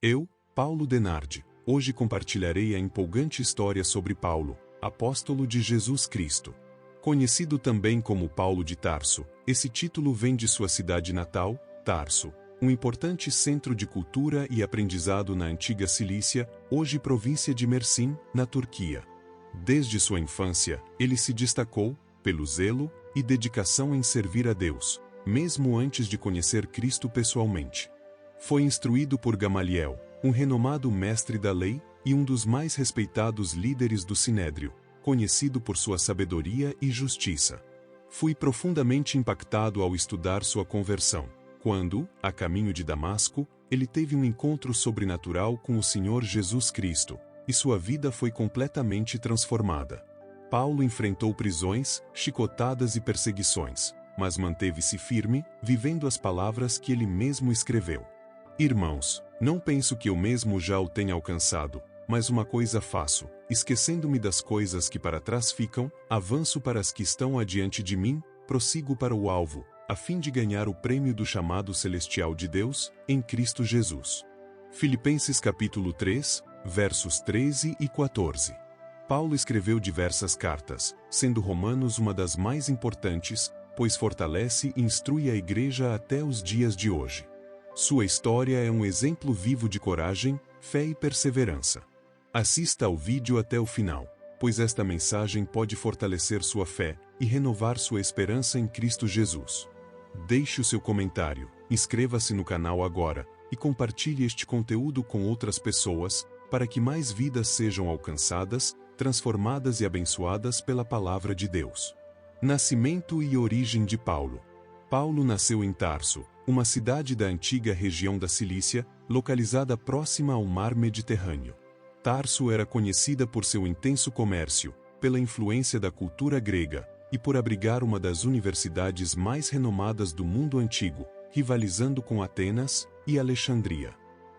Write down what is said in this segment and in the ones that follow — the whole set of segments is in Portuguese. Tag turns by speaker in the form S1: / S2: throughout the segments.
S1: Eu, Paulo Denardi, hoje compartilharei a empolgante história sobre Paulo, apóstolo de Jesus Cristo. Conhecido também como Paulo de Tarso, esse título vem de sua cidade natal, Tarso, um importante centro de cultura e aprendizado na antiga Cilícia, hoje província de Mersin, na Turquia. Desde sua infância, ele se destacou pelo zelo e dedicação em servir a Deus, mesmo antes de conhecer Cristo pessoalmente. Foi instruído por Gamaliel, um renomado mestre da lei e um dos mais respeitados líderes do Sinédrio, conhecido por sua sabedoria e justiça. Fui profundamente impactado ao estudar sua conversão, quando, a caminho de Damasco, ele teve um encontro sobrenatural com o Senhor Jesus Cristo, e sua vida foi completamente transformada. Paulo enfrentou prisões, chicotadas e perseguições, mas manteve-se firme, vivendo as palavras que ele mesmo escreveu. Irmãos, não penso que eu mesmo já o tenha alcançado, mas uma coisa faço, esquecendo-me das coisas que para trás ficam, avanço para as que estão adiante de mim, prossigo para o alvo, a fim de ganhar o prêmio do chamado celestial de Deus, em Cristo Jesus. Filipenses capítulo 3, versos 13 e 14. Paulo escreveu diversas cartas, sendo Romanos uma das mais importantes, pois fortalece e instrui a igreja até os dias de hoje. Sua história é um exemplo vivo de coragem, fé e perseverança. Assista ao vídeo até o final, pois esta mensagem pode fortalecer sua fé e renovar sua esperança em Cristo Jesus. Deixe o seu comentário, inscreva-se no canal agora e compartilhe este conteúdo com outras pessoas, para que mais vidas sejam alcançadas, transformadas e abençoadas pela palavra de Deus. Nascimento e origem de Paulo. Paulo nasceu em Tarso, uma cidade da antiga região da Cilícia, localizada próxima ao mar Mediterrâneo. Tarso era conhecida por seu intenso comércio, pela influência da cultura grega, e por abrigar uma das universidades mais renomadas do mundo antigo, rivalizando com Atenas e Alexandria.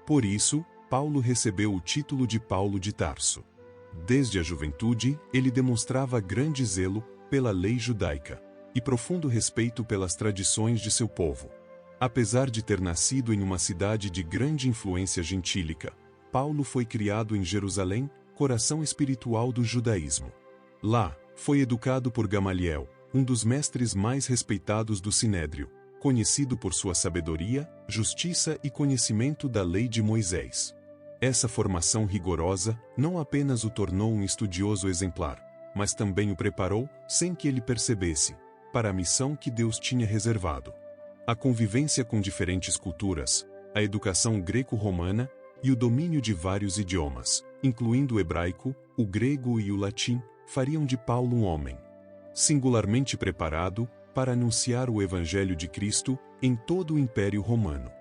S1: Por isso, Paulo recebeu o título de Paulo de Tarso. Desde a juventude, ele demonstrava grande zelo pela lei judaica e profundo respeito pelas tradições de seu povo. Apesar de ter nascido em uma cidade de grande influência gentílica, Paulo foi criado em Jerusalém, coração espiritual do judaísmo. Lá, foi educado por Gamaliel, um dos mestres mais respeitados do Sinédrio, conhecido por sua sabedoria, justiça e conhecimento da lei de Moisés. Essa formação rigorosa não apenas o tornou um estudioso exemplar, mas também o preparou, sem que ele percebesse, para a missão que Deus tinha reservado. A convivência com diferentes culturas, a educação greco-romana e o domínio de vários idiomas, incluindo o hebraico, o grego e o latim, fariam de Paulo um homem singularmente preparado para anunciar o Evangelho de Cristo em todo o Império Romano.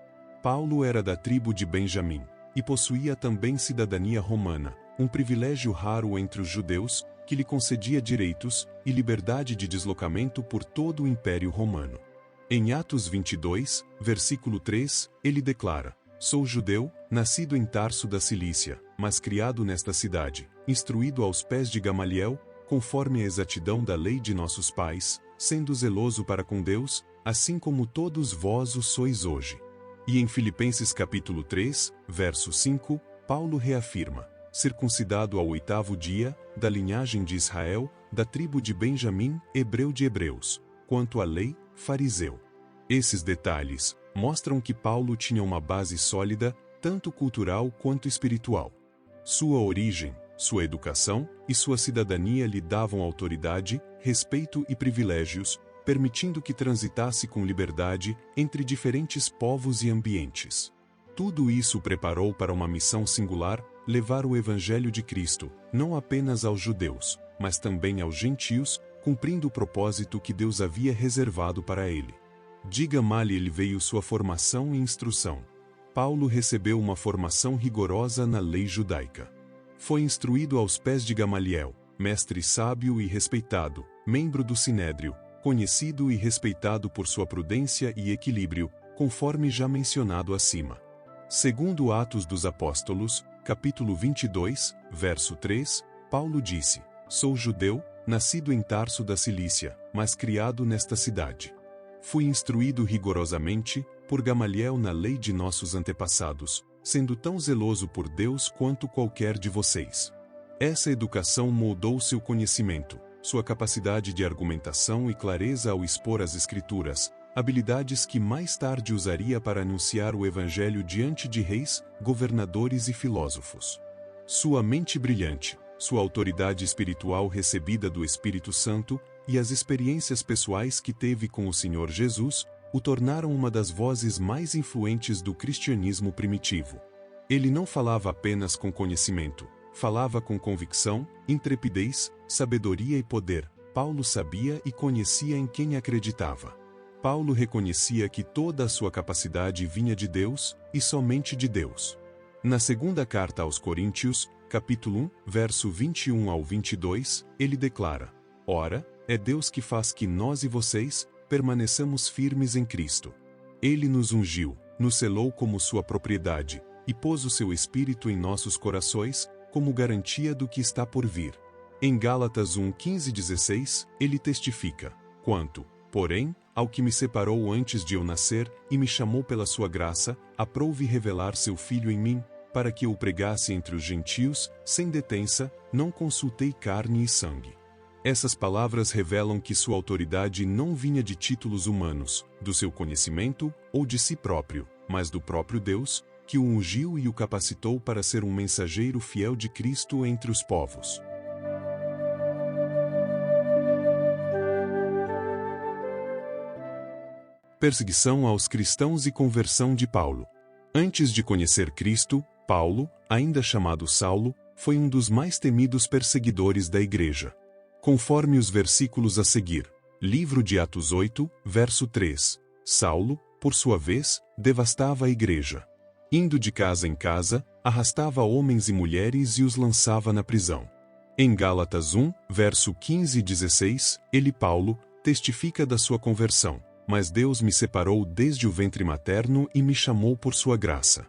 S1: Paulo era da tribo de Benjamim e possuía também cidadania romana, um privilégio raro entre os judeus, que lhe concedia direitos e liberdade de deslocamento por todo o Império Romano. Em Atos 22, versículo 3, ele declara: "Sou judeu, nascido em Tarso da Cilícia, mas criado nesta cidade, instruído aos pés de Gamaliel, conforme a exatidão da lei de nossos pais, sendo zeloso para com Deus, assim como todos vós o sois hoje." E em Filipenses capítulo 3, verso 5, Paulo reafirma: "Circuncidado ao 8º dia, da linhagem de Israel, da tribo de Benjamim, hebreu de hebreus, quanto à lei, fariseu." Esses detalhes mostram que Paulo tinha uma base sólida, tanto cultural quanto espiritual. Sua origem, sua educação e sua cidadania lhe davam autoridade, respeito e privilégios, permitindo que transitasse com liberdade entre diferentes povos e ambientes. Tudo isso o preparou para uma missão singular: levar o Evangelho de Cristo, não apenas aos judeus, mas também aos gentios, cumprindo o propósito que Deus havia reservado para ele. De Gamaliel veio sua formação e instrução. Paulo recebeu uma formação rigorosa na lei judaica. Foi instruído aos pés de Gamaliel, mestre sábio e respeitado, membro do Sinédrio, conhecido e respeitado por sua prudência e equilíbrio, conforme já mencionado acima. Segundo Atos dos Apóstolos, capítulo 22, verso 3, Paulo disse: "Sou judeu, nascido em Tarso da Cilícia, mas criado nesta cidade. Fui instruído rigorosamente, por Gamaliel na lei de nossos antepassados, sendo tão zeloso por Deus quanto qualquer de vocês. Essa educação moldou seu conhecimento, sua capacidade de argumentação e clareza ao expor as Escrituras, habilidades que mais tarde usaria para anunciar o Evangelho diante de reis, governadores e filósofos. Sua mente brilhante, sua autoridade espiritual recebida do Espírito Santo e as experiências pessoais que teve com o Senhor Jesus o tornaram uma das vozes mais influentes do cristianismo primitivo. Ele não falava apenas com conhecimento, falava com convicção, intrepidez, sabedoria e poder. Paulo sabia e conhecia em quem acreditava. Paulo reconhecia que toda a sua capacidade vinha de Deus, e somente de Deus. Na segunda carta aos Coríntios, capítulo 1, verso 21 ao 22, ele declara: Ora, é Deus que faz que nós e vocês permaneçamos firmes em Cristo. Ele nos ungiu, nos selou como sua propriedade, e pôs o seu Espírito em nossos corações, como garantia do que está por vir. Em Gálatas 1, 15 e 16, ele testifica: Quanto, porém, ao que me separou antes de eu nascer e me chamou pela sua graça, aprouve revelar seu Filho em mim, para que eu o pregasse entre os gentios, sem detença, não consultei carne e sangue. Essas palavras revelam que sua autoridade não vinha de títulos humanos, do seu conhecimento ou de si próprio, mas do próprio Deus, que o ungiu e o capacitou para ser um mensageiro fiel de Cristo entre os povos. Perseguição aos cristãos e conversão de Paulo. Antes de conhecer Cristo, Paulo, ainda chamado Saulo, foi um dos mais temidos perseguidores da igreja. Conforme os versículos a seguir, livro de Atos 8, verso 3, Saulo, por sua vez, devastava a igreja. Indo de casa em casa, arrastava homens e mulheres e os lançava na prisão. Em Gálatas 1, verso 15 e 16, ele, Paulo, testifica da sua conversão: Mas Deus me separou desde o ventre materno e me chamou por sua graça.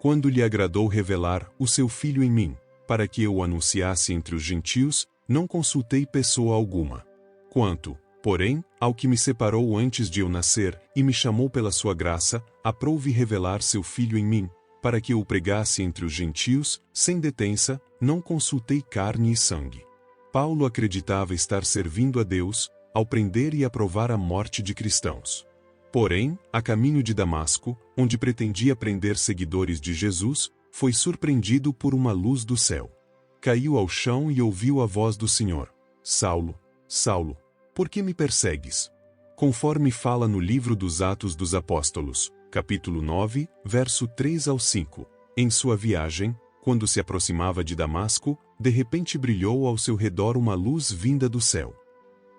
S1: Quando lhe agradou revelar o seu Filho em mim, para que eu o anunciasse entre os gentios, não consultei pessoa alguma. Quanto, porém, ao que me separou antes de eu nascer e me chamou pela sua graça, aprouve revelar seu Filho em mim, para que eu o pregasse entre os gentios, sem detença, não consultei carne e sangue. Paulo acreditava estar servindo a Deus, ao prender e aprovar a morte de cristãos. Porém, a caminho de Damasco, onde pretendia prender seguidores de Jesus, foi surpreendido por uma luz do céu. Caiu ao chão e ouviu a voz do Senhor: Saulo, Saulo, por que me persegues? Conforme fala no livro dos Atos dos Apóstolos, capítulo 9, verso 3 ao 5. Em sua viagem, quando se aproximava de Damasco, de repente brilhou ao seu redor uma luz vinda do céu.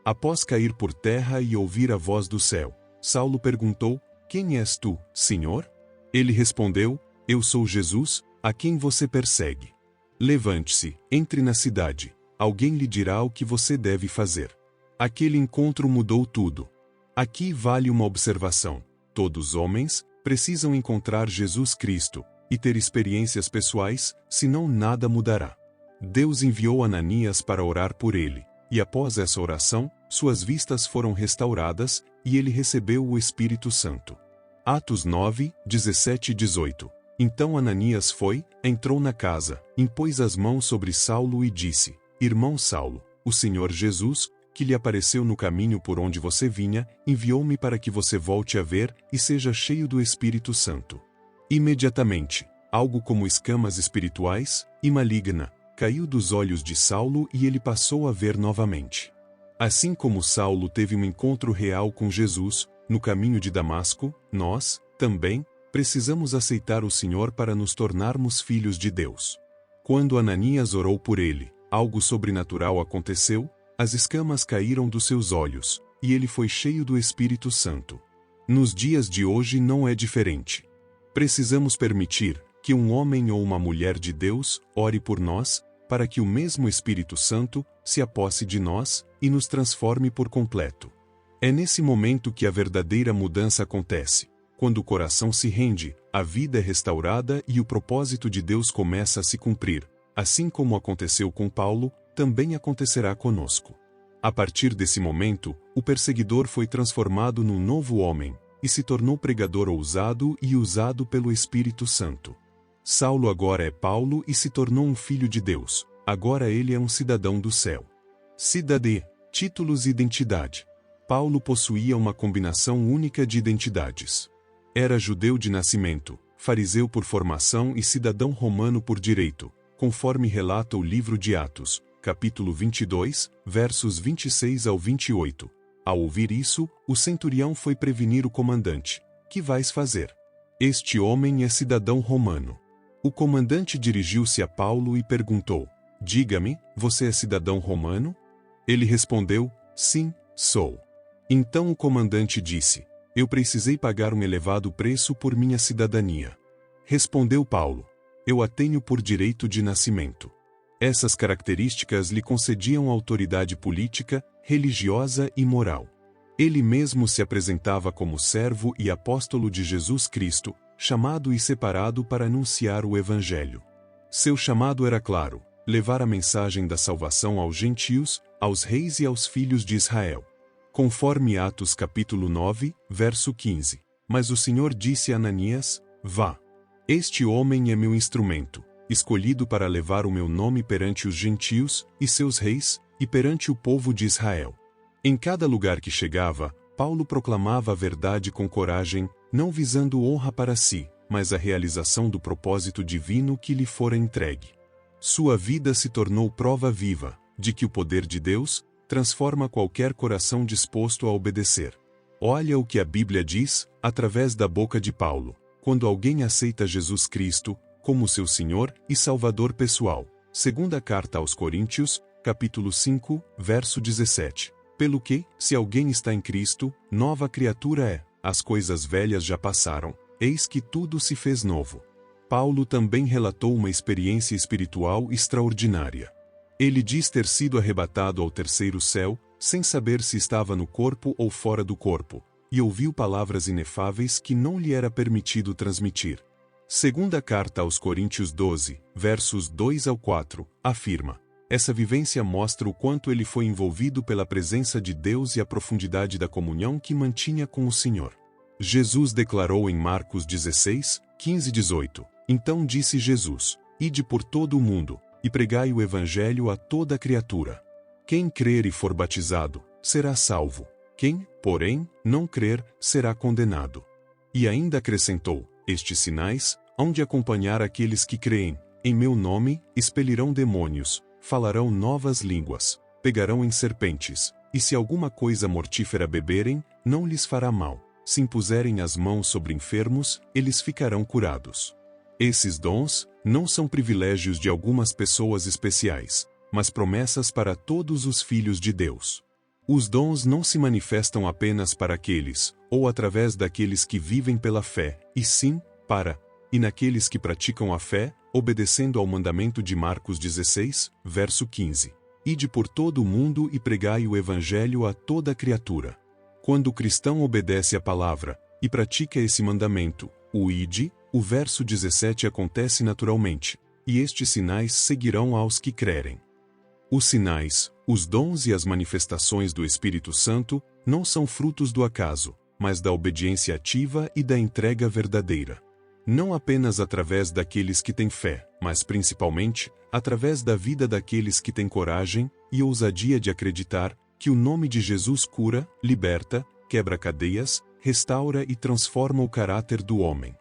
S1: Após cair por terra e ouvir a voz do céu, Saulo perguntou: Quem és tu, Senhor? Ele respondeu: Eu sou Jesus, a quem você persegue. Levante-se, entre na cidade, alguém lhe dirá o que você deve fazer. Aquele encontro mudou tudo. Aqui vale uma observação: todos os homens precisam encontrar Jesus Cristo e ter experiências pessoais, senão nada mudará. Deus enviou Ananias para orar por ele, e após essa oração, suas vistas foram restauradas e ele recebeu o Espírito Santo. Atos 9, 17 e 18. Então Ananias foi, entrou na casa, impôs as mãos sobre Saulo e disse: Irmão Saulo, o Senhor Jesus, que lhe apareceu no caminho por onde você vinha, enviou-me para que você volte a ver e seja cheio do Espírito Santo. Imediatamente, algo como escamas espirituais e maligna caiu dos olhos de Saulo e ele passou a ver novamente. Assim como Saulo teve um encontro real com Jesus, no caminho de Damasco, nós, também, precisamos aceitar o Senhor para nos tornarmos filhos de Deus. Quando Ananias orou por ele, algo sobrenatural aconteceu, as escamas caíram dos seus olhos, e ele foi cheio do Espírito Santo. Nos dias de hoje não é diferente. Precisamos permitir que um homem ou uma mulher de Deus ore por nós, para que o mesmo Espírito Santo se aposse de nós e nos transforme por completo. É nesse momento que a verdadeira mudança acontece. Quando o coração se rende, a vida é restaurada e o propósito de Deus começa a se cumprir. Assim como aconteceu com Paulo, também acontecerá conosco. A partir desse momento, o perseguidor foi transformado num novo homem, e se tornou pregador ousado e usado pelo Espírito Santo. Saulo agora é Paulo e se tornou um filho de Deus, agora ele é um cidadão do céu. Cidadê, títulos e identidade. Paulo possuía uma combinação única de identidades. Era judeu de nascimento, fariseu por formação e cidadão romano por direito, conforme relata o livro de Atos, capítulo 22, versos 26 ao 28. Ao ouvir isso, o centurião foi prevenir o comandante. Que vais fazer? Este homem é cidadão romano. O comandante dirigiu-se a Paulo e perguntou: Diga-me, você é cidadão romano? Ele respondeu: Sim, sou. Então o comandante disse: Eu precisei pagar um elevado preço por minha cidadania. Respondeu Paulo: Eu a tenho por direito de nascimento. Essas características lhe concediam autoridade política, religiosa e moral. Ele mesmo se apresentava como servo e apóstolo de Jesus Cristo, chamado e separado para anunciar o Evangelho. Seu chamado era claro: levar a mensagem da salvação aos gentios, aos reis e aos filhos de Israel. Conforme Atos capítulo 9, verso 15. Mas o Senhor disse a Ananias: Vá. Este homem é meu instrumento, escolhido para levar o meu nome perante os gentios e seus reis, e perante o povo de Israel. Em cada lugar que chegava, Paulo proclamava a verdade com coragem, não visando honra para si, mas a realização do propósito divino que lhe fora entregue. Sua vida se tornou prova viva de que o poder de Deus transforma qualquer coração disposto a obedecer. Olha o que a Bíblia diz, através da boca de Paulo, quando alguém aceita Jesus Cristo como seu Senhor e Salvador pessoal. Segunda carta aos Coríntios, capítulo 5, verso 17. Pelo que, se alguém está em Cristo, nova criatura é, as coisas velhas já passaram, eis que tudo se fez novo. Paulo também relatou uma experiência espiritual extraordinária. Ele diz ter sido arrebatado ao terceiro céu, sem saber se estava no corpo ou fora do corpo, e ouviu palavras inefáveis que não lhe era permitido transmitir. Segunda carta aos Coríntios 12, versos 2 ao 4, afirma: Essa vivência mostra o quanto ele foi envolvido pela presença de Deus e a profundidade da comunhão que mantinha com o Senhor. Jesus declarou em Marcos 16, 15 e 18: Então disse Jesus: Ide por todo o mundo, e pregai o Evangelho a toda criatura. Quem crer e for batizado, será salvo. Quem, porém, não crer, será condenado. E ainda acrescentou: Estes sinais hão de acompanhar aqueles que creem. Em meu nome, expelirão demônios, falarão novas línguas, pegarão em serpentes, e se alguma coisa mortífera beberem, não lhes fará mal. Se impuserem as mãos sobre enfermos, eles ficarão curados. Esses dons não são privilégios de algumas pessoas especiais, mas promessas para todos os filhos de Deus. Os dons não se manifestam apenas para aqueles, ou através daqueles que vivem pela fé, e sim, para, e naqueles que praticam a fé, obedecendo ao mandamento de Marcos 16, verso 15. Ide por todo o mundo e pregai o Evangelho a toda criatura. Quando o cristão obedece à palavra, e pratica esse mandamento, o ide, o verso 17 acontece naturalmente, e estes sinais seguirão aos que crerem. Os sinais, os dons e as manifestações do Espírito Santo não são frutos do acaso, mas da obediência ativa e da entrega verdadeira. Não apenas através daqueles que têm fé, mas principalmente, através da vida daqueles que têm coragem e ousadia de acreditar que o nome de Jesus cura, liberta, quebra cadeias, restaura e transforma o caráter do homem.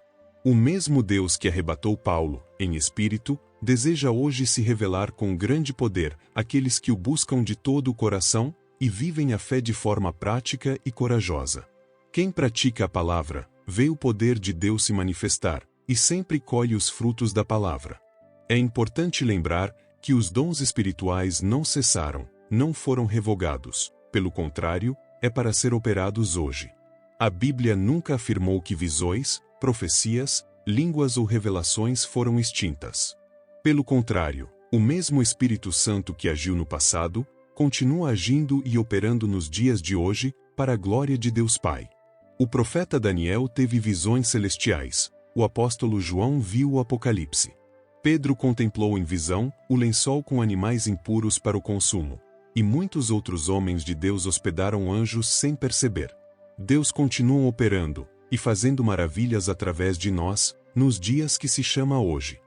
S1: O mesmo Deus que arrebatou Paulo, em espírito, deseja hoje se revelar com grande poder àqueles que o buscam de todo o coração e vivem a fé de forma prática e corajosa. Quem pratica a palavra, vê o poder de Deus se manifestar, e sempre colhe os frutos da palavra. É importante lembrar que os dons espirituais não cessaram, não foram revogados, pelo contrário, é para ser operados hoje. A Bíblia nunca afirmou que visões, profecias, línguas ou revelações foram extintas. Pelo contrário, o mesmo Espírito Santo que agiu no passado, continua agindo e operando nos dias de hoje, para a glória de Deus Pai. O profeta Daniel teve visões celestiais, o apóstolo João viu o Apocalipse. Pedro contemplou em visão o lençol com animais impuros para o consumo, e muitos outros homens de Deus hospedaram anjos sem perceber. Deus continua operando e fazendo maravilhas através de nós, nos dias que se chama hoje.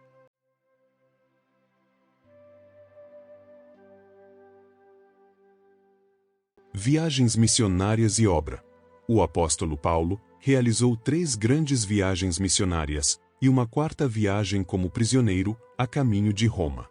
S1: Viagens missionárias e obra. O apóstolo Paulo realizou 3 grandes viagens missionárias e uma 4ª viagem como prisioneiro a caminho de Roma.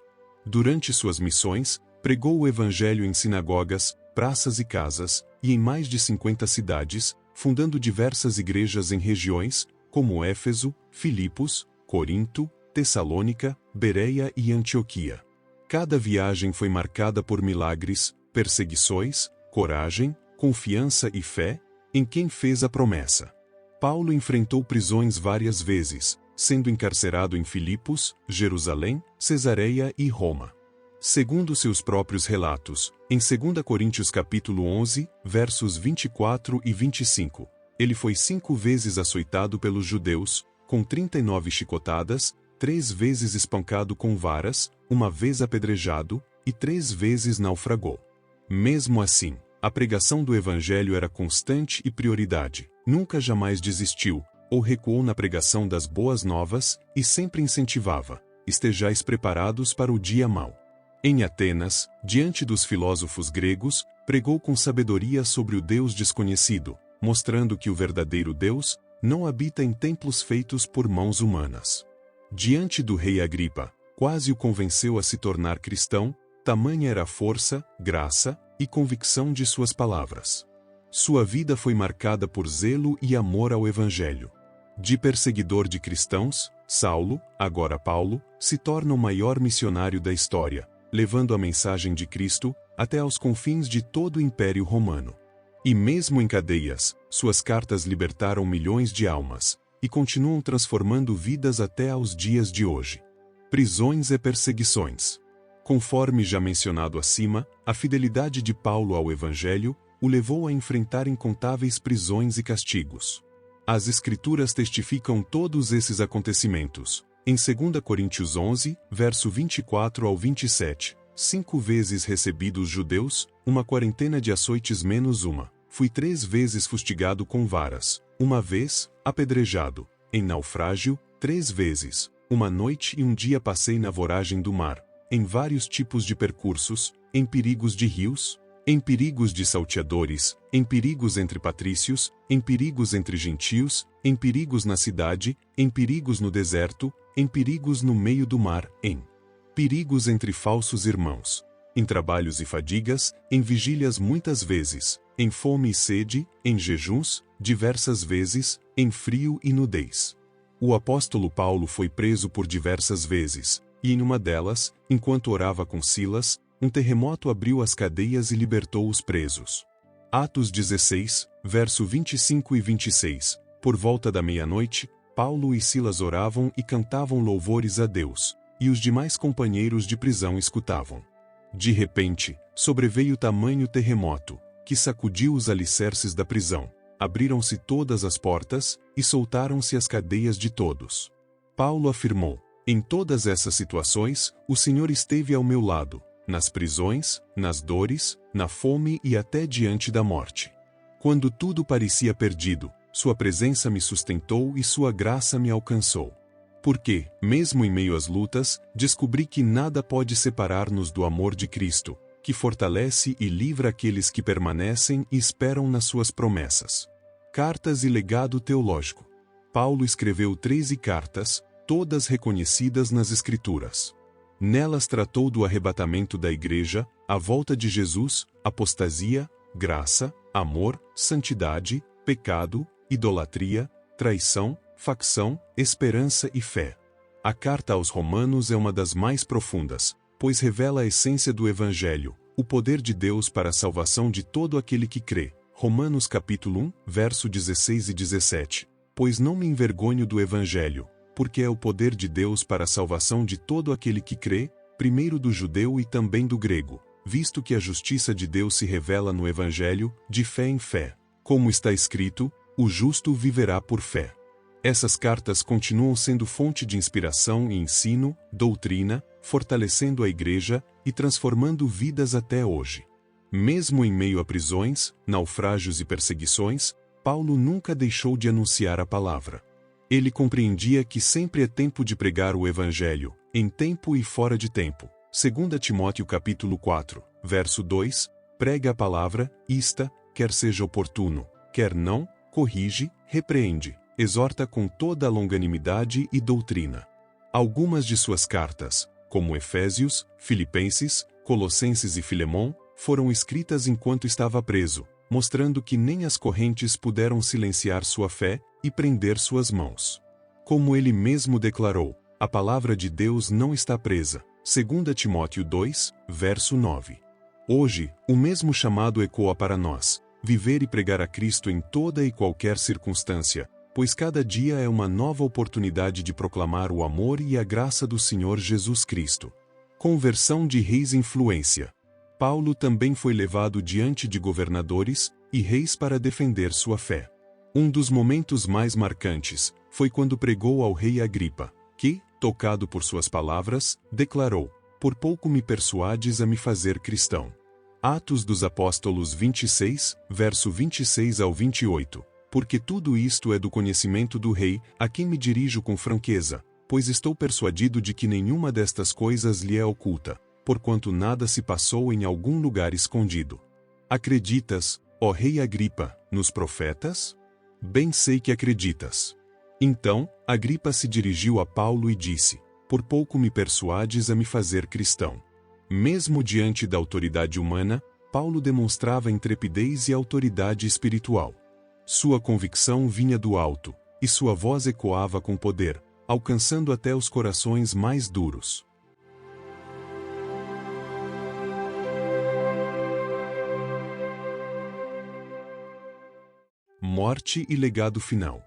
S1: Durante suas missões, pregou o evangelho em sinagogas, praças e casas, e em mais de 50 cidades, fundando diversas igrejas em regiões como Éfeso, Filipos, Corinto, Tessalônica, Bereia e Antioquia. Cada viagem foi marcada por milagres, perseguições, coragem, confiança e fé em quem fez a promessa. Paulo enfrentou prisões várias vezes, sendo encarcerado em Filipos, Jerusalém, Cesareia e Roma. Segundo seus próprios relatos, em 2 Coríntios capítulo 11, versos 24 e 25, ele foi 5 vezes açoitado pelos judeus, com 39 chicotadas, 3 vezes espancado com varas, 1 vez apedrejado, e 3 vezes naufragou. Mesmo assim, a pregação do evangelho era constante e prioridade, nunca jamais desistiu, ou recuou na pregação das boas novas, e sempre incentivava: estejais preparados para o dia mau. Em Atenas, diante dos filósofos gregos, pregou com sabedoria sobre o Deus desconhecido, mostrando que o verdadeiro Deus não habita em templos feitos por mãos humanas. Diante do rei Agripa, quase o convenceu a se tornar cristão, tamanha era a força, graça e convicção de suas palavras. Sua vida foi marcada por zelo e amor ao evangelho. De perseguidor de cristãos, Saulo, agora Paulo, se torna o maior missionário da história, levando a mensagem de Cristo até aos confins de todo o Império Romano. E mesmo em cadeias, suas cartas libertaram milhões de almas, e continuam transformando vidas até aos dias de hoje. Prisões e perseguições. Conforme já mencionado acima, a fidelidade de Paulo ao Evangelho o levou a enfrentar incontáveis prisões e castigos. As Escrituras testificam todos esses acontecimentos. Em 2 Coríntios 11, verso 24 ao 27, 5 vezes recebi dos judeus, 1/40 de açoites menos 1. Fui 3 vezes fustigado com varas, 1 vez, apedrejado, em naufrágio, 3 vezes, 1 noite e 1 dia passei na voragem do mar, em vários tipos de percursos, em perigos de rios, em perigos de salteadores, em perigos entre patrícios, em perigos entre gentios, em perigos na cidade, em perigos no deserto, em perigos no meio do mar, em perigos entre falsos irmãos, em trabalhos e fadigas, em vigílias muitas vezes, em fome e sede, em jejuns, diversas vezes, em frio e nudez. O apóstolo Paulo foi preso por diversas vezes, e em uma delas, enquanto orava com Silas, um terremoto abriu as cadeias e libertou os presos. Atos 16, verso 25 e 26. Por volta da meia-noite, Paulo e Silas oravam e cantavam louvores a Deus, e os demais companheiros de prisão escutavam. De repente, sobreveio tamanho terremoto, que sacudiu os alicerces da prisão. Abriram-se todas as portas, e soltaram-se as cadeias de todos. Paulo afirmou: em todas essas situações, o Senhor esteve ao meu lado, nas prisões, nas dores, na fome e até diante da morte. Quando tudo parecia perdido, sua presença me sustentou e sua graça me alcançou. Porque, mesmo em meio às lutas, descobri que nada pode separar-nos do amor de Cristo, que fortalece e livra aqueles que permanecem e esperam nas suas promessas. Cartas e legado teológico. Paulo escreveu 13 cartas, todas reconhecidas nas Escrituras. Nelas tratou do arrebatamento da Igreja, a volta de Jesus, apostasia, graça, amor, santidade, pecado, idolatria, traição, facção, esperança e fé. A carta aos Romanos é uma das mais profundas, pois revela a essência do Evangelho, o poder de Deus para a salvação de todo aquele que crê. Romanos capítulo 1, verso 16 e 17. Pois não me envergonho do Evangelho, porque é o poder de Deus para a salvação de todo aquele que crê, primeiro do judeu e também do grego, visto que a justiça de Deus se revela no Evangelho, de fé em fé. Como está escrito, o justo viverá por fé. Essas cartas continuam sendo fonte de inspiração e ensino, doutrina, fortalecendo a Igreja e transformando vidas até hoje. Mesmo em meio a prisões, naufrágios e perseguições, Paulo nunca deixou de anunciar a palavra. Ele compreendia que sempre é tempo de pregar o Evangelho, em tempo e fora de tempo. 2 Timóteo capítulo 4, verso 2, prega a palavra, ista, quer seja oportuno, quer não, corrige, repreende, exorta com toda a longanimidade e doutrina. Algumas de suas cartas, como Efésios, Filipenses, Colossenses e Filemon, foram escritas enquanto estava preso, mostrando que nem as correntes puderam silenciar sua fé e prender suas mãos. Como ele mesmo declarou, a palavra de Deus não está presa. 2 Timóteo 2, verso 9. Hoje, o mesmo chamado ecoa para nós, viver e pregar a Cristo em toda e qualquer circunstância, pois cada dia é uma nova oportunidade de proclamar o amor e a graça do Senhor Jesus Cristo. Conversão de reis. Influência. Paulo também foi levado diante de governadores e reis para defender sua fé. Um dos momentos mais marcantes foi quando pregou ao rei Agripa, que, tocado por suas palavras, declarou: "Por pouco me persuades a me fazer cristão." Atos dos Apóstolos 26, verso 26 ao 28. Porque tudo isto é do conhecimento do rei, a quem me dirijo com franqueza, pois estou persuadido de que nenhuma destas coisas lhe é oculta, porquanto nada se passou em algum lugar escondido. Acreditas, ó rei Agripa, nos profetas? Bem sei que acreditas. Então, Agripa se dirigiu a Paulo e disse: "Por pouco me persuades a me fazer cristão." Mesmo diante da autoridade humana, Paulo demonstrava intrepidez e autoridade espiritual. Sua convicção vinha do alto, e sua voz ecoava com poder, alcançando até os corações mais duros. Morte e legado final.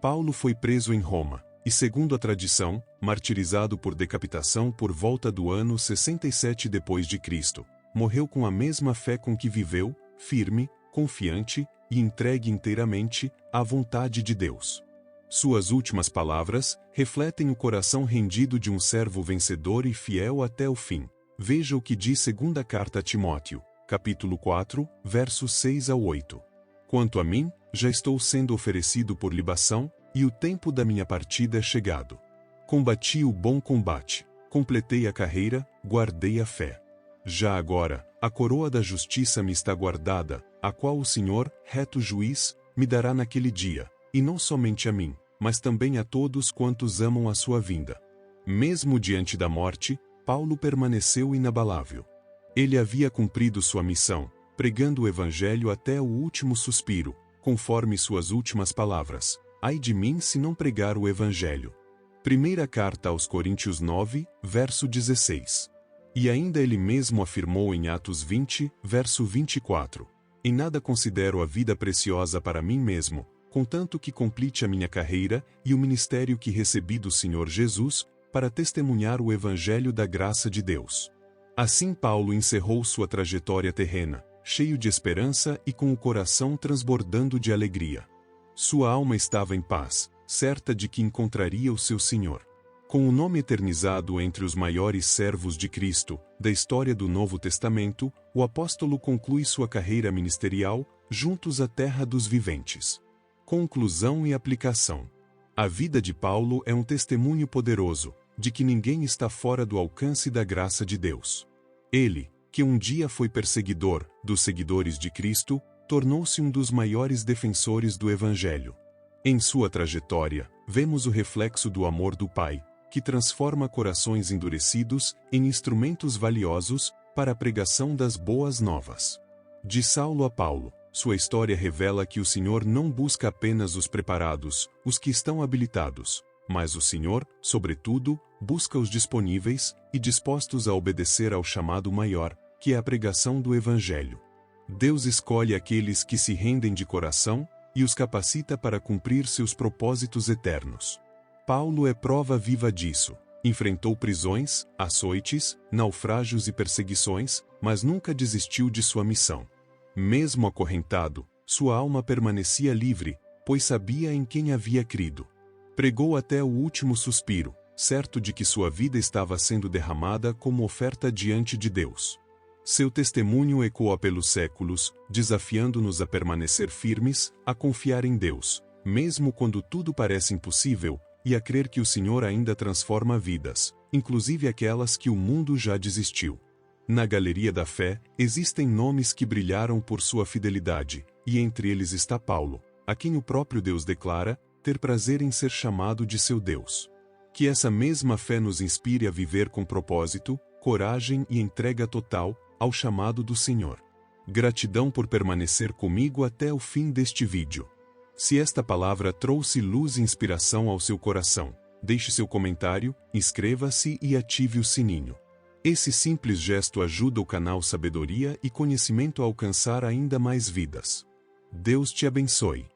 S1: Paulo foi preso em Roma, e segundo a tradição, martirizado por decapitação por volta do ano 67 d.C., morreu com a mesma fé com que viveu, firme, confiante e entregue inteiramente à vontade de Deus. Suas últimas palavras refletem o coração rendido de um servo vencedor e fiel até o fim. Veja o que diz segunda carta a Timóteo, capítulo 4, versos 6 a 8. Quanto a mim, já estou sendo oferecido por libação, e o tempo da minha partida é chegado. Combati o bom combate, completei a carreira, guardei a fé. Já agora, a coroa da justiça me está guardada, a qual o Senhor, reto juiz, me dará naquele dia, e não somente a mim, mas também a todos quantos amam a sua vinda. Mesmo diante da morte, Paulo permaneceu inabalável. Ele havia cumprido sua missão, pregando o Evangelho até o último suspiro, conforme suas últimas palavras: "Ai de mim se não pregar o Evangelho." Primeira carta aos Coríntios 9, verso 16. E ainda ele mesmo afirmou em Atos 20, verso 24: "Em nada considero a vida preciosa para mim mesmo, contanto que complete a minha carreira e o ministério que recebi do Senhor Jesus, para testemunhar o Evangelho da graça de Deus." Assim Paulo encerrou sua trajetória terrena, cheio de esperança e com o coração transbordando de alegria. Sua alma estava em paz, certa de que encontraria o seu Senhor. Com o nome eternizado entre os maiores servos de Cristo, da história do Novo Testamento, o apóstolo conclui sua carreira ministerial, juntos à terra dos viventes. Conclusão e aplicação. A vida de Paulo é um testemunho poderoso, de que ninguém está fora do alcance da graça de Deus. Ele, que um dia foi perseguidor dos seguidores de Cristo, tornou-se um dos maiores defensores do Evangelho. Em sua trajetória, vemos o reflexo do amor do Pai, que transforma corações endurecidos em instrumentos valiosos para a pregação das boas novas. De Saulo a Paulo, sua história revela que o Senhor não busca apenas os preparados, os que estão habilitados, mas o Senhor, sobretudo, busca os disponíveis e dispostos a obedecer ao chamado maior, que é a pregação do Evangelho. Deus escolhe aqueles que se rendem de coração e os capacita para cumprir seus propósitos eternos. Paulo é prova viva disso. Enfrentou prisões, açoites, naufrágios e perseguições, mas nunca desistiu de sua missão. Mesmo acorrentado, sua alma permanecia livre, pois sabia em quem havia crido. Pregou até o último suspiro, certo de que sua vida estava sendo derramada como oferta diante de Deus. Seu testemunho ecoa pelos séculos, desafiando-nos a permanecer firmes, a confiar em Deus, mesmo quando tudo parece impossível, e a crer que o Senhor ainda transforma vidas, inclusive aquelas que o mundo já desistiu. Na galeria da fé, existem nomes que brilharam por sua fidelidade, e entre eles está Paulo, a quem o próprio Deus declara ter prazer em ser chamado de seu Deus. Que essa mesma fé nos inspire a viver com propósito, coragem e entrega total ao chamado do Senhor. Gratidão por permanecer comigo até o fim deste vídeo. Se esta palavra trouxe luz e inspiração ao seu coração, deixe seu comentário, inscreva-se e ative o sininho. Esse simples gesto ajuda o canal Sabedoria e Conhecimento a alcançar ainda mais vidas. Deus te abençoe.